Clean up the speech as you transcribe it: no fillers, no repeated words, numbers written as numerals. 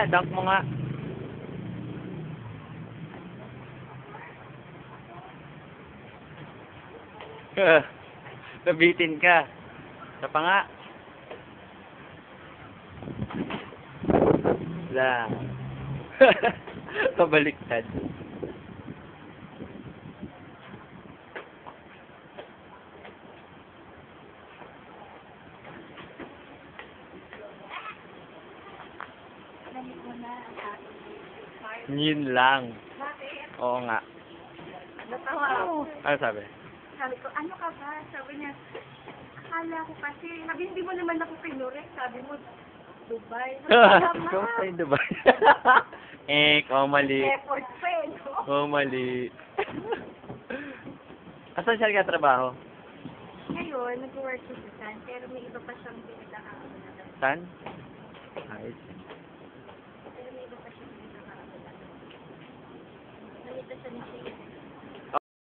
Dunk mo nga. Nabitin ka. Sa pa nga. La. Pabaliktad. Yun lang. Bakit? Oo nga. Natawa ako. Ano sabi? Sabi ko, ano ka ba? Sabi niya, akala ko kasi, sabi hindi mo naman ako kinurek. Sabi mo, Dubai. Kamusta yung Dubai? Mali. Effort pa eh, no? Mali. Asan siya nagkatrabaho? Ngayon, nag-work sa Susan, pero may iba pa siyang pinagkakaroon. Saan? Ayos. Pero may iba pa siyang pinagkakaroon. Nalita siya ni Shea.